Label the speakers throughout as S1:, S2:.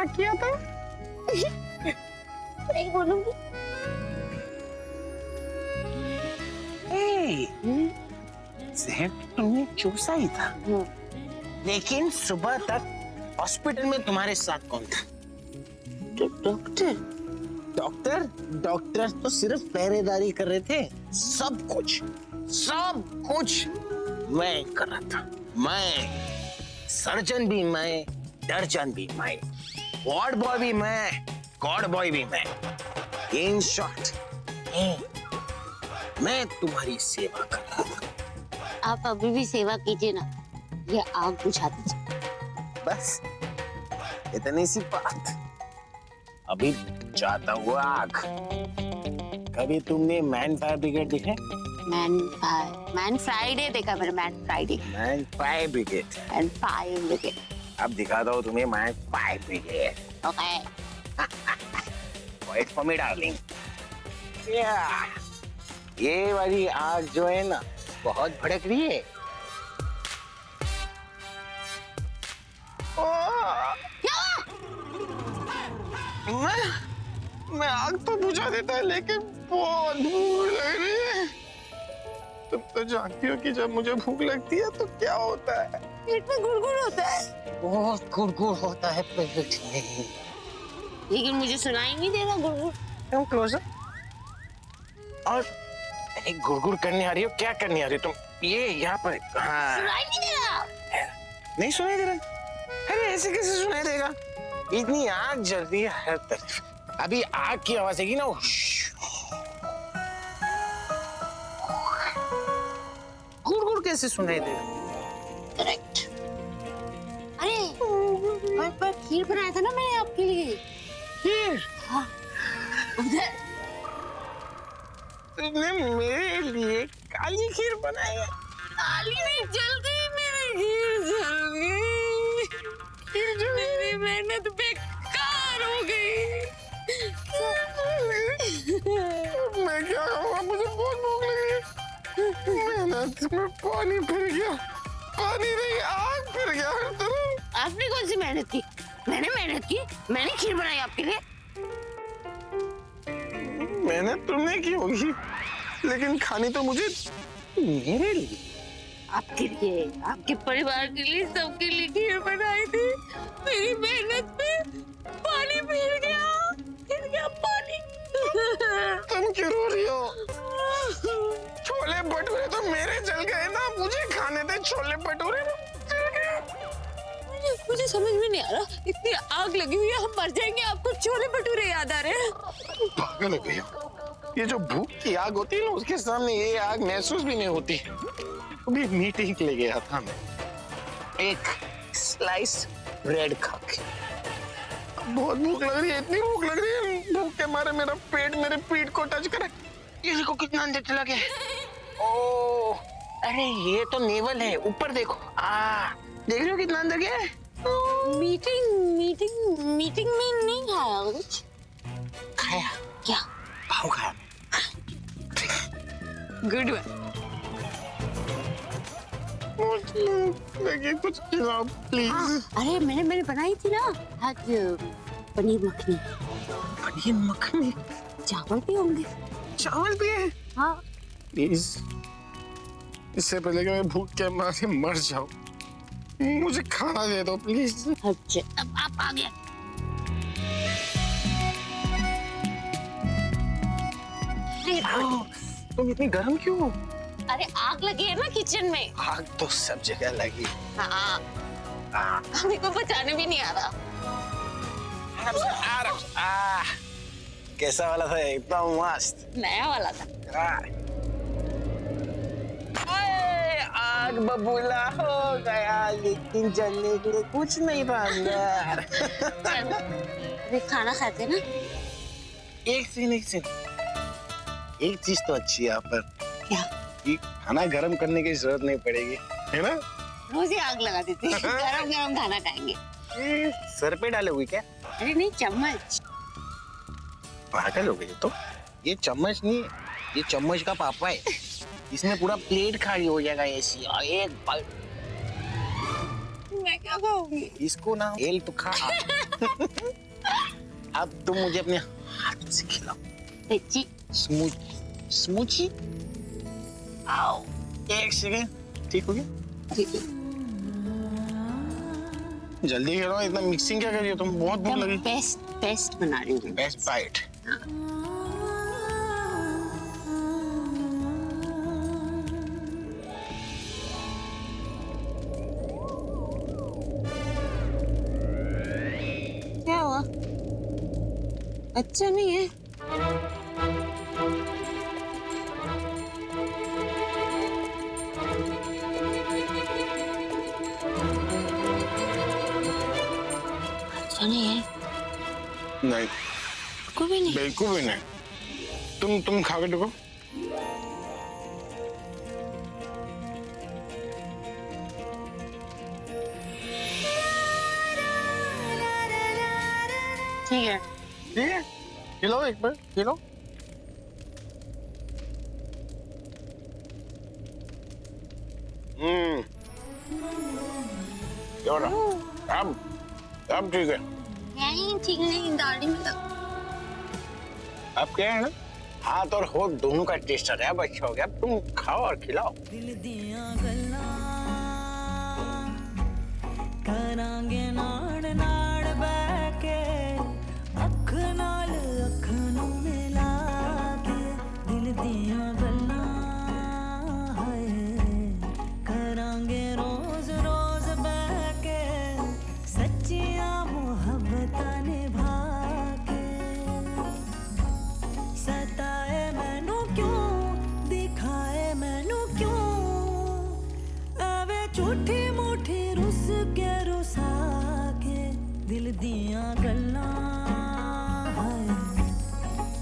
S1: क्या किया था?
S2: नहीं बोलूंगी।
S1: जहर तुमने चूसा ही था, लेकिन सुबह तक हॉस्पिटल में तुम्हारे साथ कौन था?
S2: डॉक्टर।
S1: डॉक्टर? डॉक्टर तो सिर्फ पहरेदारी कर रहे थे। सब कुछ मैं कर रहा था। मैं सर्जन भी मैं, दर्जन भी मैं, वार्ड बॉय भी मैं, गॉड बॉय भी मैं। इन शॉर्ट मैं तुम्हारी सेवा कर रहा था।
S2: आप अभी भी सेवा कीजिए ना, ये आग बुझा दीजिए।
S1: बस इतनी सी बात। अभी जाता हुआ आग। कभी तुमने मैन फायर ब्रिगेड देखे?
S2: मैन फ्राइडे देखा मैंने, man Friday.
S1: Man fire brigade.
S2: Man fire brigade.
S1: अब दिखाता हूँ तुम्हें man fire brigade.
S2: Okay.
S1: Wait for me darling. ये वाली आग जो है ना, बहुत भड़क रही है। मैं आग तो बुझा देता है, लेकिन बहुत भूख लग रही है। तुम तो जानती हो कि जब मुझे भूख लगती है तो क्या होता है?
S2: पेट में गुड़गुड़ होता है।
S1: बहुत गुड़गुड़ होता है पेट में।
S2: लेकिन मुझे सुनाई नहीं दे रहा गुड़गुड़।
S1: तुम क्लोजर। और एक गुड़गुड़ करने आ रही हो? क्या करने आ रही हो तुम? ये यहाँ पर। हाँ।
S2: सुनाई नहीं दे रहा।
S1: नहीं सुनाई दे रहा? अरे ऐसे कैसे सुनाई देगा? इतनी आग जल रही है हर तरफ। अभी आग की आवाज आएगी ना, गुड़गुड़ कैसे सुनाई देगा?
S2: करेक्ट। अरे पर खीर बनाया था ना मैंने आपके लिए।
S1: खीर?
S2: हाँ। उधर
S1: तुमने मेरे लिए काली खीर बनाई है?
S2: काली नहीं, जल गई मेरी खीर, जल गई।
S1: खीर जो
S2: मेरी मेहनत बेकार हो गई।
S1: मैं क्या करूँगा? मुझे बहुत भूख लगी है। मेहनत में पानी फिर गया। पानी नहीं, आग फिर गया हर तरफ।
S2: आपने कौन सी मेहनत की? मैंने मेहनत की। मैंने खीर बनाई आपके लिए।
S1: मेहनत तुमने की होगी, लेकिन खानी तो मुझे मेरे लिए।
S2: आपके लिए, आपके परिवार के लिए, सबके लिए खीर बनाई थी। मेरी मेहनत में पानी फिर गया पानी।
S1: तुम क्यों रो रही हो? छोले भटूरे तो मेरे जल गए ना, मुझे खाने थे छोले भटूरे।
S2: मुझे समझ में नहीं आ रहा, इतनी आग लगी हुई है, हम मर जाएंगे, आपको छोले भटूरे याद आ रहे हैं?
S1: पागल हो गई हो? ये जो भूख की आग होती है ना, उसके सामने ये आग महसूस भी नहीं होती। अभी मीटिंग के लिए गया था मैं, एक स्लाइस ब्रेड खा के। बहुत भूख लग रही है, इतनी भूख लग रही है, भूख के मारे मेरा पेट मेरे पीठ को टच करे। ये देखो कितना अंदर चला गया। ओ, अरे ये तो नेवल है, ऊपर देखो। देख रहे हो कितना अंदर गया है?
S2: मीटिंग में नहीं खाया कुछ।
S1: खाया?
S2: क्या?
S1: पाव खाया।
S2: Good one.
S1: मुझे कुछ खिलाओ प्लीज।
S2: अरे मैंने बनाई थी ना आज पनीर मखनी।
S1: पनीर मखनी?
S2: चावल भी होंगे।
S1: चावल भी है?
S2: हाँ।
S1: प्लीज, इससे पहले कि मैं भूख के मारे मर जाऊं, मुझे खाना दे दो प्लीज।
S2: अच्छा, अब आप आ गए।
S1: तुम इतनी गर्म क्यों हो?
S2: अरे आग लगी है ना किचन में।
S1: आग तो सब जगह लगी।
S2: हाँ। मेरे को बचाने भी नहीं आ रहा।
S1: कैसा वाला था? एकदम मस्त
S2: नया वाला था।
S1: आग बबूला हो गया, लेकिन जलने के लिए कुछ नहीं था अंदर।
S2: अरे खाना खाते ना।
S1: एक सीन एक चीज तो अच्छी है यहाँ पर।
S2: क्या?
S1: कि खाना गरम करने की जरूरत नहीं पड़ेगी, है ना?
S2: रोज ही आग लगा देते हैं। गरम खाना खाएंगे।
S1: सर पे डाले हुए क्या?
S2: अरे नहीं, चम्मच।
S1: पागल हो गई तो? ये चम्मच नहीं, ये चम्मच का पापा है। इसमें पूरा प्लेट खाली हो जाएगा ऐसी, और एक बाइट।
S2: मैं क्या क्या खाओगी?
S1: इसको ना एल तो खा। अब तुम मुझे अपने हाथ से खिलाओ।
S2: बच्ची
S1: स्मूची। आओ, एक सेकेंड। ठीक हो गया?
S2: ठीक है।
S1: जल्दी खिलाओ, इतना मिक्सिंग क्या कर रही हो तुम? बहुत भूख लगी।
S2: बेस्ट बना रही हूँ।
S1: Best bite.
S2: क्या हुआ? अच्छा नहीं है? अच्छा नहीं है?
S1: नहीं,
S2: बिल्कुल भी नहीं।
S1: बिल्कुल भी नहीं। तुम खा के देखो।
S2: ठीक है।
S1: ठीक है, खिलाओ एक बार, खिलाओ। क्या हो रहा? अब ठीक है।
S2: नहीं ठीक नहीं, दाढ़ी में लग।
S1: अब क्या है ना, हाथ और होठ दोनों का टेस्ट आ रहा है। अब अच्छा हो गया। अब तुम खाओ और खिलाओ।
S3: दिल दियां गल्लां करांगे नाड़ नाड़ बैठ के अख नाल अख नूं मिला के दिल दियां गल्लां हाय करांगे रोज रोज बैठ के सच्चियां मुहब्बतां निभा के सताए मैनू क्यों दिखाए मैनू क्यों आवे झूठी मूठी रुस के रुसा के दिल दियां गल्लां हाय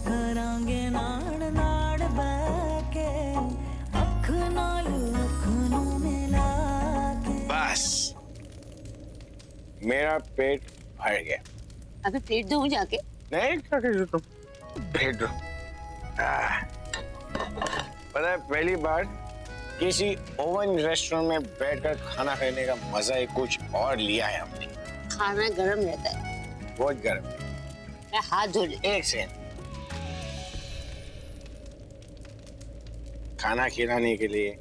S3: करांगे नाड़ नाड़ बैठ के अख नाल अख नूं मिला के।
S1: बस मेरा पेट भर गया।
S2: अभी प्लेट दूँ जाके?
S1: नहीं, क्या कर रही हो तुम? भेज दो। पता है, पहली बार किसी ओवन रेस्टोरेंट में बैठकर खाना खाने का मजा ही कुछ और लिया है हमने।
S2: खाना गर्म रहता है।
S1: बहुत गर्म।
S2: मैं हाथ धो लेती
S1: एक सेकंड। खाना खिलाने के लिए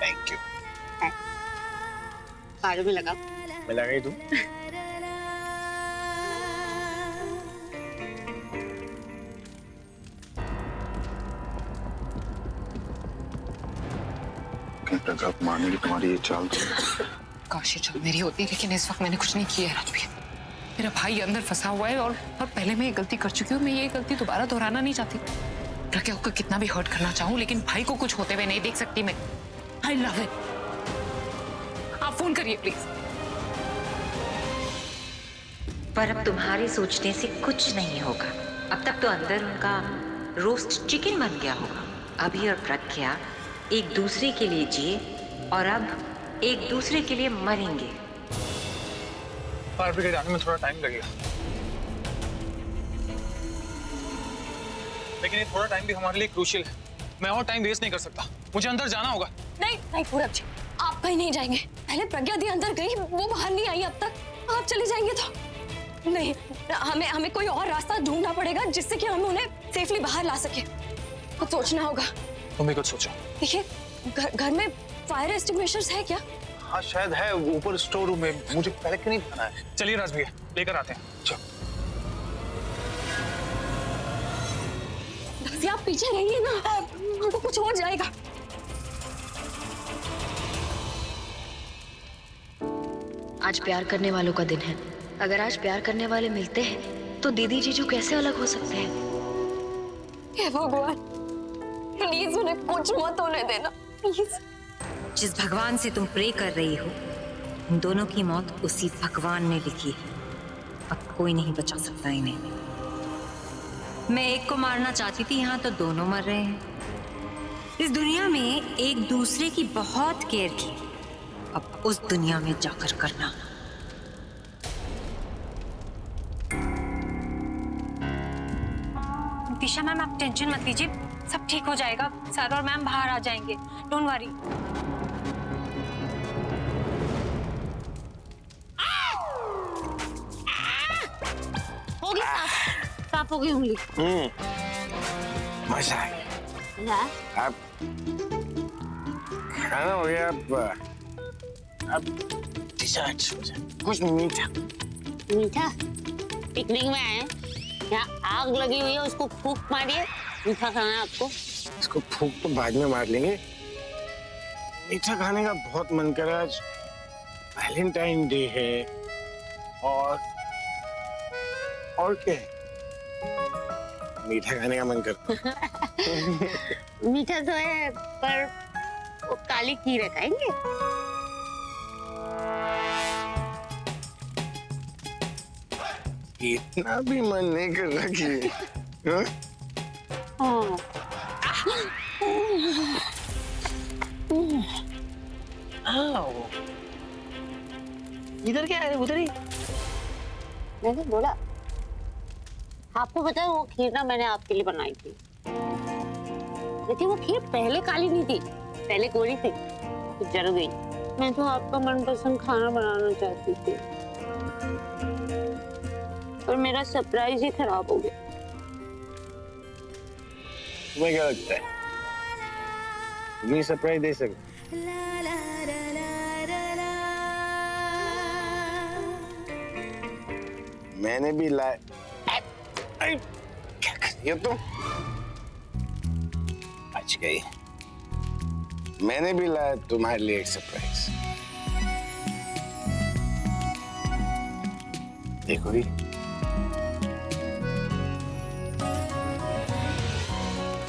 S1: थैंक यू।
S2: हूँ। पानी में लगा।
S1: मैं लगा ही दूं?
S4: गप मारने की तुम्हारी ये चाल तो
S5: काश ये चाल मेरी होती, लेकिन इस वक्त मैंने कुछ नहीं किया है राजवीर। मेरा भाई अंदर फंसा हुआ है और पहले मैं ये गलती कर चुकी हूँ। मैं ये गलती दोबारा दोहराना नहीं चाहती। प्रज्ञा को कितना भी हर्ट करना चाहूँ, लेकिन भाई को कुछ होते हुए नहीं देख सकती मैं। I love it. आप फोन करिए प्लीज।
S6: पर अब तुम्हारे सोचने से कुछ नहीं होगा। अब तक तो अंदर उनका रोस्ट चिकन बन गया होगा। अभी और प्रज्ञा एक दूसरे के लिए जिए और अब एक दूसरे के लिए मरेंगे।
S4: फायर ब्रिगेड आने में थोड़ा टाइम लगेगा, लेकिन ये थोड़ा टाइम भी हमारे लिए क्रूशियल है। मैं और टाइम वेस्ट नहीं कर सकता। मुझे अंदर जाना होगा।
S7: नहीं नहीं पूरब जी, आप कहीं नहीं जाएंगे। पहले प्रज्ञा दी अंदर गई, वो बाहर नहीं आई अब तक। आप चले जाएंगे तो नहीं, हमें कोई और रास्ता ढूंढना पड़ेगा जिससे कि हम उन्हें सेफली बाहर ला सके। कुछ सोचना होगा।
S4: तुम भी कुछ सोचो।
S7: देखिए, घर में फायर एक्सटिंग्विशर्स है क्या?
S4: हाँ शायद है, ऊपर स्टोर रूम में। मुझे पहले क्यों नहीं पता है। चलिए राज भैया, लेकर आते हैं। चलो।
S7: दासी आप पीछे रहिए ना, हमको कुछ हो जाएगा।
S6: आज प्यार करने वालों का दिन है। अगर आज प्यार करने वाले मिलते हैं तो दीदी जीजू कैसे अलग हो सकते हैं?
S7: हे भगवान, प्लीज उन्हें कुछ मत होने देना, प्लीज।
S6: जिस भगवान से तुम प्रे कर रही हो, उन दोनों की मौत उसी भगवान ने लिखी है। अब कोई नहीं बचा सकता इन्हें। मैं एक को मारना चाहती थी, यहाँ तो दोनों मर रहे हैं। इस दुनिया में एक दूसरे की बहुत केयर की, अब उस दुनिया में जाकर करना।
S7: दिशा मैम, आप टेंशन मत लीजिए, सब ठीक हो जाएगा। सर और मैम बाहर आ जाएंगे, डोंट वरी।
S2: होगी साफ होगी उंगली।
S1: मजा आ गया।
S2: हाँ?
S1: अब खाना हो गया, अब डिजर्ट हो जाए, कुछ मीठा।
S2: मीठा? पिकनिक में आए, यहाँ आग लगी हुई है, उसको फूंक मारिए। मीठा खाना है आपको?
S1: इसको फूंक तो बाद में मार लेंगे। मीठा खाने का बहुत मन कर रहा है। आज वैलेंटाइन डे है और क्या है? मीठा खाने का मन करता है।
S2: मीठा तो है, पर वो काली खीर खाएंगे।
S1: इतना भी मन नहीं कर रहा कि हाँ?
S2: हाँ।
S1: आओ। इधर क्या है? उधर ही।
S2: मैंने बोला, आपको पता है वो खीर ना मैंने आपके लिए बनाई थी, लेकिन वो खीर पहले काली नहीं थी, पहले गोरी थी, फिर जल गई। मैं तो आपका मनपसंद खाना बनाना चाहती थी, पर मेरा सरप्राइज ही खराब हो गया।
S1: तुम्हें क्या लगता है? तुम्हें सरप्राइज दे सकते? मैंने भी लाया। क्या कर रही हो तुम? बच गई। मैंने भी लाया तुम्हारे लिए एक सरप्राइज। देखो भी।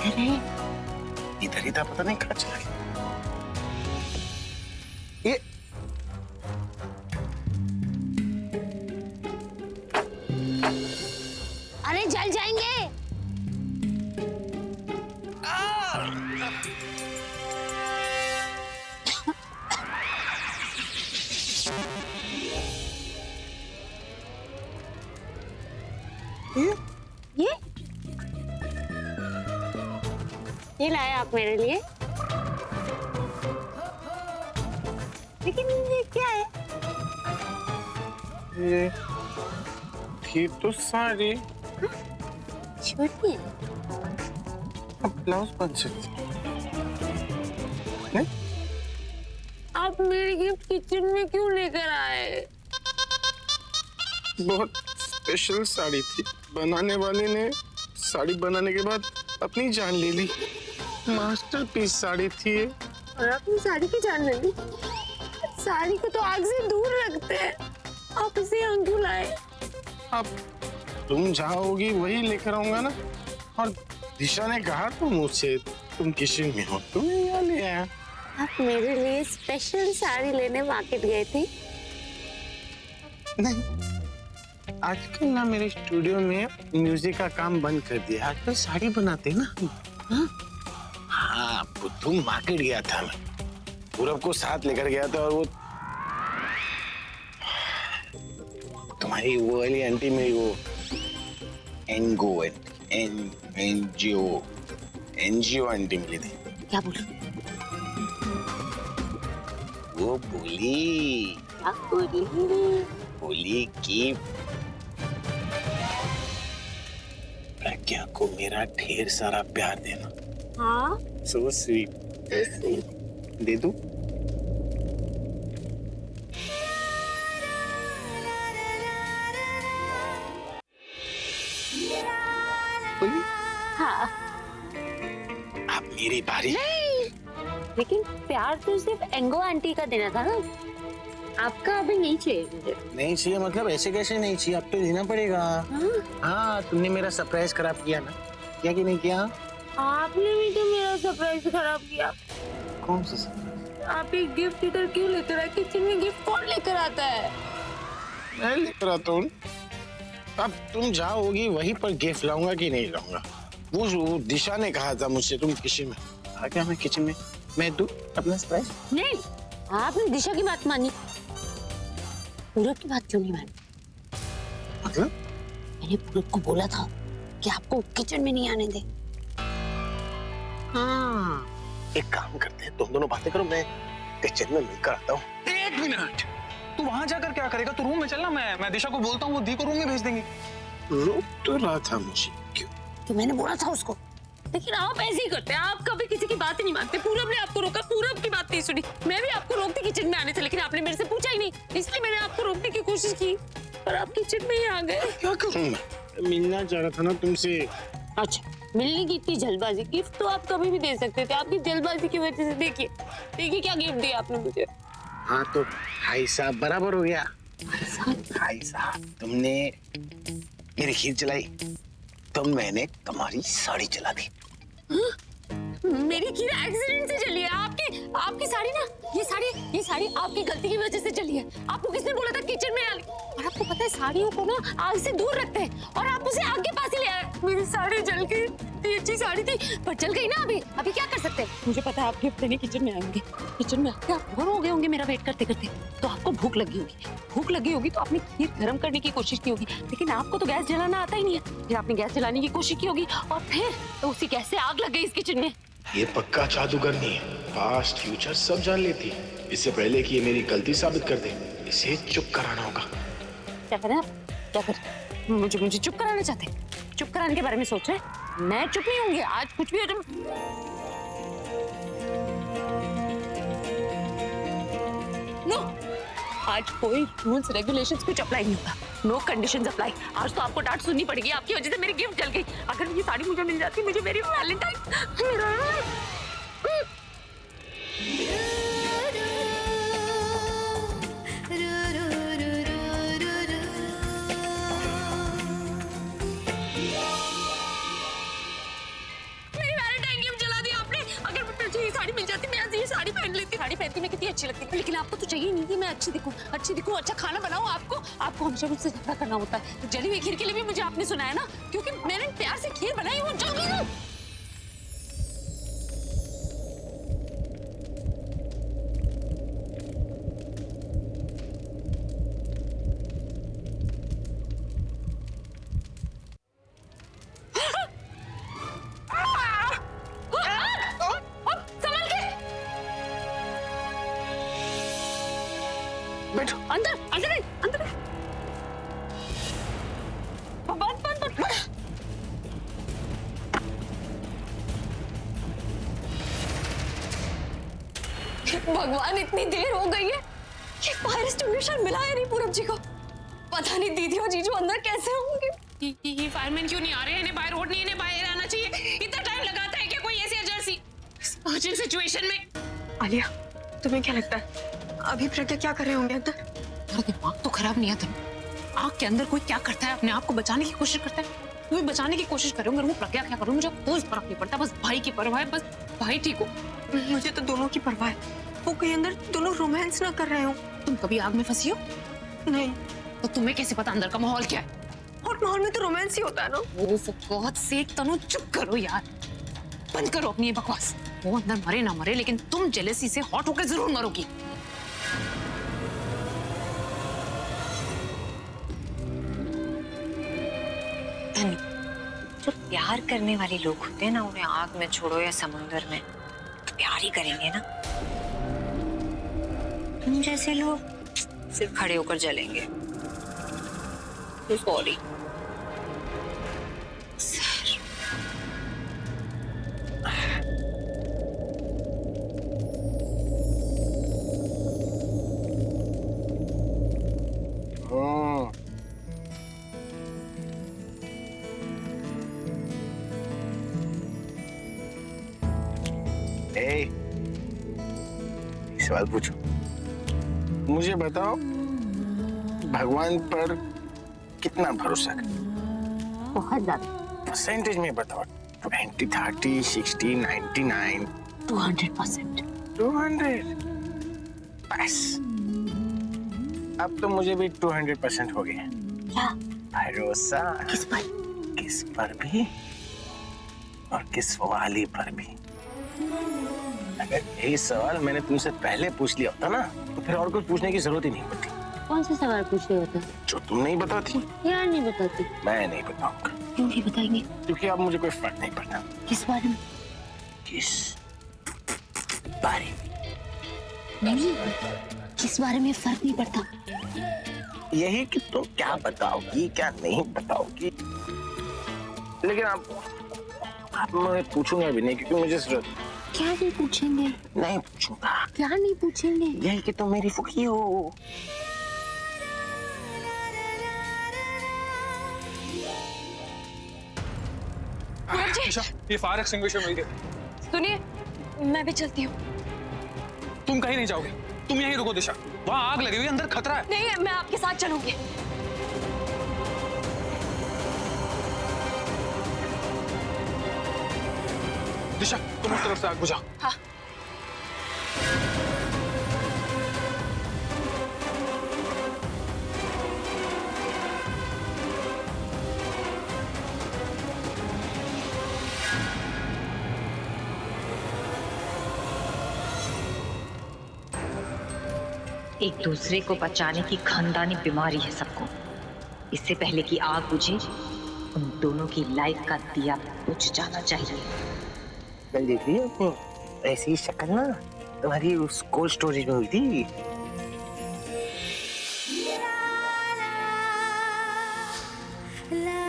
S1: अरे इधर ही था, पता नहीं कहाँ चला गया। ये
S2: अरे जल जाएंगे। ये लाए आप मेरे लिए, लेकिन ये क्या है?
S1: ये थी तो सारी
S2: छोटी है।
S1: अब ब्लाउज बन सकती नहीं?
S2: आप मेरी गिफ्ट किचन में क्यों लेकर आए?
S1: बहुत स्पेशल साड़ी थी। बनाने वाले ने साड़ी बनाने के बाद अपनी जान ले ली। मास्टरपीस साड़ी थी ये।
S2: और आपने साड़ी की जान ले ली? साड़ी को तो आग से दूर रखते हैं, आप इसे यहाँ क्यों लाए?
S1: अब तुम जाओगी वही लेकर आऊंगा ना। और दिशा ने कहा तो मुझसे तुम किचन में हो, तुम्हें यहाँ ले आया।
S2: आप मेरे लिए स्पेशल साड़ी लेने मार्केट गए थे?
S1: नहीं, आजकल ना मेरे स्टूडियो में म्यूजिक का काम बंद कर दिया। आजकल साड़ी बनाते हैं ना। हाँ? हाँ, बुद्धू मार्केट गया था मैं। पूरब को साथ लेकर गया था और वो तुम्हारी वो वाली आंटी मेरी वो एनजीओ आंटी मिली थी।
S2: क्या बोली?
S1: वो बोली
S2: क्या बोली?
S1: बोली कि प्रज्ञा को मेरा ढेर सारा प्यार देना।
S2: हाँ?
S1: So sweet. दे दूं?
S2: हाँ।
S1: अब मेरी बारी।
S2: लेकिन प्यार तो सिर्फ एंगो आंटी का देना था ना, आपका अभी नहीं चाहिए मुझे।
S1: नहीं चाहिए मतलब ऐसे कैसे नहीं चाहिए? अब तो देना पड़ेगा। हाँ, तुमने मेरा सरप्राइज खराब किया ना, किया कि नहीं किया?
S2: आपने भी तो मेरा सरप्राइज खराब किया।
S1: कौन सा सरप्राइज?
S2: आप एक गिफ्ट इधर क्यों लेकर आए? किचन में गिफ्ट कौन लेकर आता है?
S1: मैं लेकर आता हूँ। अब तुम जाओगी वहीं पर गिफ्ट लाऊंगा कि नहीं लाऊंगा? वो दिशा ने कहा था मुझसे तुम किचन में। आ गया मैं किचन में, मैं दूं अपना सरप्राइज?
S2: नहीं, आपने दिशा की बात मानी, पूरब की बात क्यों नहीं मानी?
S1: मतलब?
S2: मैंने पूरब को बोला था कि आपको किचन में नहीं आने दे।
S1: हाँ, एक काम करते हैं, तुम दोनों बातें करो, मैं किचन में मिलकर आता हूँ।
S4: 1 मिनट, तू वहां जाकर क्या करेगा? तू रूम में चलना, मैं दिशा को बोलता हूँ, वो दी को रूम में भेज देंगी।
S1: रोक तो रहा था मुझे, क्यों?
S2: तो मैंने बोला था उसको। लेकिन आप ऐसे ही करते हैं, आप कभी किसी की बात ही नहीं मानते। पूरब ने आपको रोका, पूरब की बात नहीं सुनी। मैं भी आपको रोकती किचन में आने से, लेकिन आपने मेरे से पूछा ही नहीं, इसलिए मैंने आपको रोकने की कोशिश की, पर आप किचन में ही आ गए।
S1: क्या करूंगा, मिलना चाह रहा था ना तुमसे।
S2: अच्छा, मिलने की इतनी जल्दबाजी? गिफ्ट तो आप कभी भी दे सकते थे, आपकी जल्दबाजी की वजह से देखिए क्या गिफ्ट दिया आपने मुझे।
S1: हाँ तो भाई साहब बराबर हो गया। भाई साहब, तुमने मेरी खीर जलाई तो मैंने तुम्हारी साड़ी जला दी।
S2: मेरी खीर एक्सीडेंट से जली है। आपकी साड़ी ना, ये साड़ी आपकी गलती की वजह से जली है। आपको किसने बोला था किचन में आने? और आपको पता है साड़ियों को ना आग से दूर रखते हैं, और आप उसे आग के पास ही ले आए। मेरी साड़ी जल गई, इतनी अच्छी साड़ी थी, पर जल गई ना। अभी क्या कर सकते हैं? मुझे पता है आप गिफ्ट देने किचन में आएंगे। किचन में आके आप बोर हो गए होंगे मेरा वेट करते करते, तो आपको भूख लगी होगी तो आपने खीर गर्म करने की कोशिश की होगी, लेकिन आपको तो गैस जलाना आता ही नहीं है। फिर आपने गैस जलाने की कोशिश की होगी, और फिर तो उसी गैस से आग लग गई इस किचन में।
S8: ये पक्का जादूगर नहीं है, पास्ट फ्यूचर सब जान लेती है। इससे पहले कि ये मेरी गलती साबित कर दे, इसे चुप कराना होगा।
S2: क्या करें आप? क्या करें? मुझे चुप कराना चाहते हैं? चुप कराने के बारे में सोच रहे हैं? मैं चुप नहीं होंगी, आज कुछ भी हो जाए। नो, आज कोई रूल्स रेगुलेशंस कुछ अप्लाई नहीं होता। No conditions apply. आज तो आपको डांट सुननी पड़ेगी, आपकी वजह से मेरी गिफ्ट जल गई। अगर ये साड़ी मुझे मिल जाती, मुझे मेरी वैलेंटाइन साड़ी मिल जाती, मैं आज ये साड़ी पहन लेती। साड़ी पहनती मैं कितनी अच्छी लगती है, लेकिन आपको तो चाहिए नहीं कि मैं अच्छी दिखूं, अच्छा खाना बनाऊं। आपको हमेशा मुझसे झगड़ा करना होता है। जली हुई खीर के लिए भी मुझे आपने सुनाया ना, क्योंकि मैंने प्यार से खीर बनाई, वो जल गई ना। अंदर बंद।
S7: भगवान, इतनी देर हो गई है, ये फायर एक्सटिंग्विशर मिला है नहीं पूरब जी को। पता नहीं दीदी और जीजू अंदर कैसे होंगे।
S5: ये फायरमैन क्यों नहीं आ रहे हैं? इन्हें बाय रोड नहीं, इन्हें बाहर आना चाहिए। इतना टाइम लगाता है क्या कोई ऐसी अर्जेंट सिचुएशन में?
S7: आलिया, तुम्हें क्या लगता है अभी प्रज्ञा क्या कर रहे होंगे अंदर?
S5: तुम्हारा दिमाग तो खराब नहीं है। तुम आग के अंदर कोई क्या करता है, अपने आप को बचाने की कोशिश करता है। तुम्हें बचाने की कोशिश करो, अगर वो प्रज्ञा क्या करो मुझे कोई फर्क नहीं पड़ता। बस भाई की परवाह है, बस भाई ठीक हो।
S7: मुझे तो दोनों की परवाह है। वो कहीं अंदर दोनों रोमांस ना कर रहे हो।
S5: तुम कभी आग में फंसी हो?
S7: नहीं।
S5: तो तुम्हें कैसे पता अंदर का माहौल क्या है?
S7: और माहौल में तो रोमांस ही होता है ना।
S5: वो बहुत से तनु, चुप करो यार, बंद करो अपनी ये बकवास। वो अंदर मरे ना मरे, लेकिन तुम जेलसी से हॉट होकर जरूर मरोगी।
S6: जो प्यार करने वाले लोग होते हैं ना, उन्हें आग में छोड़ो या समुंदर में, तो प्यार ही करेंगे ना। तुम जैसे लोग सिर्फ खड़े होकर जलेंगे। तो सॉरी सर।
S1: सवाल पूछो, मुझे बताओ, भगवान पर कितना भरोसा कर?
S2: बहुत ज्यादा।
S1: परसेंटेज में बताओ, 20, 30, 60, 99?
S2: 200%।
S1: 200? बस अब तो मुझे भी 200% हो गया।
S2: क्या
S1: भरोसा?
S2: किस पर?
S1: किस पर भी और किस वाली पर भी। अगर यही सवाल मैंने तुमसे पहले पूछ लिया होता ना, तो फिर और कुछ पूछने की जरूरत ही नहीं पड़ती।
S2: कौन सा सवाल पूछ रहे होता?
S1: जो तुम नहीं बताती।
S2: यार नहीं बताती।
S1: मैं नहीं बताऊंगा।
S2: क्यों नहीं बताएंगे?
S1: क्योंकि अब मुझे कोई फर्क नहीं पड़ता।
S2: किस बारे में?
S1: किस बारे में?
S2: नहीं, किस बारे में फर्क नहीं पड़ता।
S1: यही कि तुम क्या बताओगी क्या नहीं बताओगी, लेकिन आप मैं पूछूंगा भी नहीं क्योंकि मुझे जरूरत
S2: क्या नहीं पूछेंगे?
S1: नहीं पूछूंगा।
S2: क्या नहीं पूछेंगे?
S1: यही कि तुम मेरी फुकी हो।
S4: निशा, ये फायर एक्सटिंग्विशर मिल गया।
S7: सुनिए, मैं भी चलती हूँ।
S4: तुम कहीं नहीं जाओगे, तुम यहीं रुको दिशा। वहाँ आग लगी हुई, अंदर खतरा है।
S7: नहीं, मैं आपके साथ चलूंगी।
S4: दिशा, तुम उस तरफ से आग बुझाओ।
S7: हाँ।
S6: एक दूसरे को बचाने की खानदानी बीमारी है सबको। इससे पहले कि आग बुझे, उन दोनों की लाइफ का दिया बुझ जाना चाहिए।
S1: कल देख रही हो ऐसी शक्ल ना तुम्हारी उस कोल्ड स्टोरेज में हुई थी।
S3: La